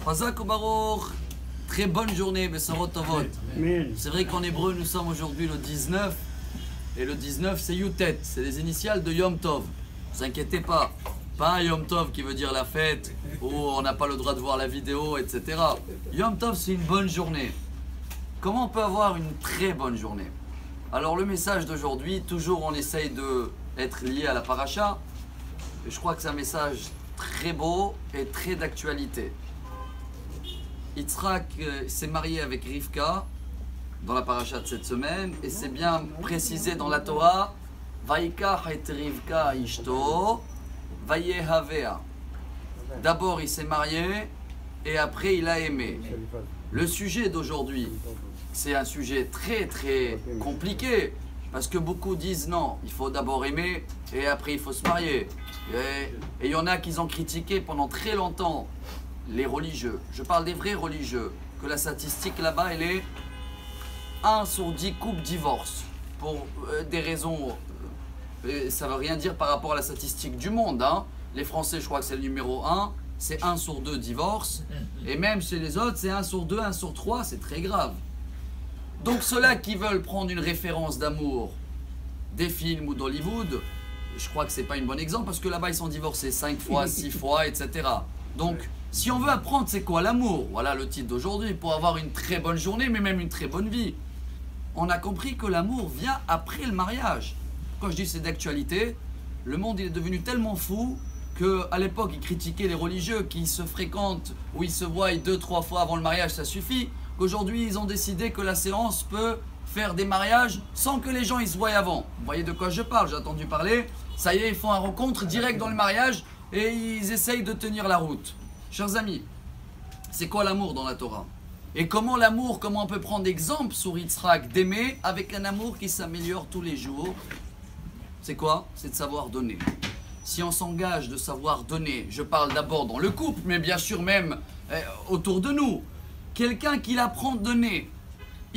Chazak Baruch, très bonne journée, Besarot Tovot. C'est vrai qu'en hébreu, nous sommes aujourd'hui le 19, et le 19 c'est Yutet, c'est les initiales de Yom Tov. Ne vous inquiétez pas, pas un Yom Tov qui veut dire la fête, où on n'a pas le droit de voir la vidéo, etc. Yom Tov c'est une bonne journée. Comment on peut avoir une très bonne journée? Alors le message d'aujourd'hui, toujours on essaye d'être lié à la paracha, et je crois que c'est un message très beau et très d'actualité. Yitzhak s'est marié avec Rivka dans la paracha de cette semaine et c'est bien précisé dans la Torah. Vaikach et Rivka ishto, vayehavea. D'abord il s'est marié et après il a aimé. Le sujet d'aujourd'hui, c'est un sujet très très compliqué parce que beaucoup disent non, il faut d'abord aimer et après il faut se marier. Et il y en a qui ont critiqué pendant très longtemps les religieux. Je parle des vrais religieux, que la statistique là-bas elle est 1 sur 10 couples divorcent pour des raisons, ça ne veut rien dire par rapport à la statistique du monde, hein. Les Français je crois que c'est le numéro 1, c'est 1 sur 2 divorces, et même chez les autres c'est 1 sur 2, 1 sur 3, c'est très grave. Donc ceux-là qui veulent prendre une référence d'amour des films ou d'Hollywood, je crois que c'est pas un bon exemple parce que là-bas ils sont divorcés 5 fois, 6 fois, etc. Donc si on veut apprendre c'est quoi l'amour, voilà le titre d'aujourd'hui, pour avoir une très bonne journée mais même une très bonne vie. On a compris que l'amour vient après le mariage. Quand je dis c'est d'actualité, le monde il est devenu tellement fou qu'à l'époque ils critiquaient les religieux qui se fréquentent ou ils se voient 2-3 fois avant le mariage, ça suffit. Qu'aujourd'hui ils ont décidé que la séance peut faire des mariages sans que les gens ils se voient avant. Vous voyez de quoi je parle, j'ai entendu parler. Ça y est, ils font un rencontre direct dans le mariage et ils essayent de tenir la route. Chers amis, c'est quoi l'amour dans la Torah? Et comment l'amour, comment on peut prendre exemple sur Yitzhak d'aimer avec un amour qui s'améliore tous les jours? C'est quoi? C'est de savoir donner. Si on s'engage de savoir donner, je parle d'abord dans le couple, mais bien sûr même autour de nous. Quelqu'un qui apprend à donner,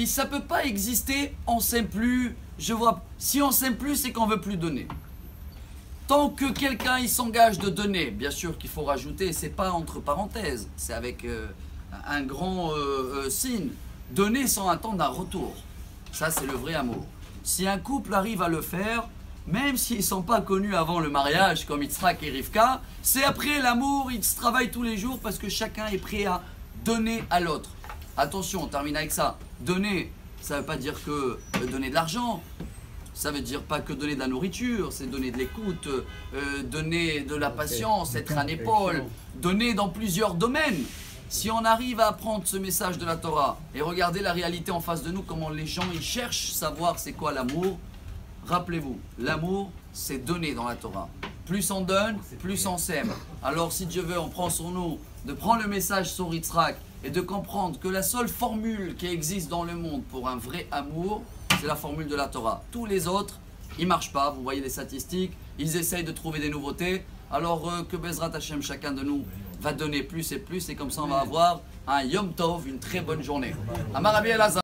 ça ne peut pas exister, on s'aime plus. Si on s'aime plus, c'est qu'on ne veut plus donner. Tant que quelqu'un il s'engage de donner, bien sûr qu'il faut rajouter, c'est pas entre parenthèses, c'est avec un grand signe. Donner sans attendre un retour. Ça c'est le vrai amour. Si un couple arrive à le faire, même s'ils ne sont pas connus avant le mariage comme Yitzhak et Rivka, c'est après l'amour, ils se travaillent tous les jours parce que chacun est prêt à donner à l'autre. Attention, on termine avec ça. Donner, ça ne veut pas dire que donner de l'argent. Ça veut dire pas que donner de la nourriture, c'est donner de l'écoute, donner de la patience, être un épaule, donner dans plusieurs domaines. Si on arrive à apprendre ce message de la Torah et regarder la réalité en face de nous, comment les gens ils cherchent à savoir c'est quoi l'amour, rappelez-vous, l'amour c'est donner dans la Torah. Plus on donne, plus on s'aime. Alors si Dieu veut, on prend sur nous de prendre le message sur Yitzhak et de comprendre que la seule formule qui existe dans le monde pour un vrai amour, c'est la formule de la Torah. Tous les autres, ils ne marchent pas. Vous voyez les statistiques, ils essayent de trouver des nouveautés. Alors que Bezrat Hashem, chacun de nous va donner plus et plus. Et comme ça, on va avoir un Yom Tov, une très bonne journée. Amar Rabbi Elazar.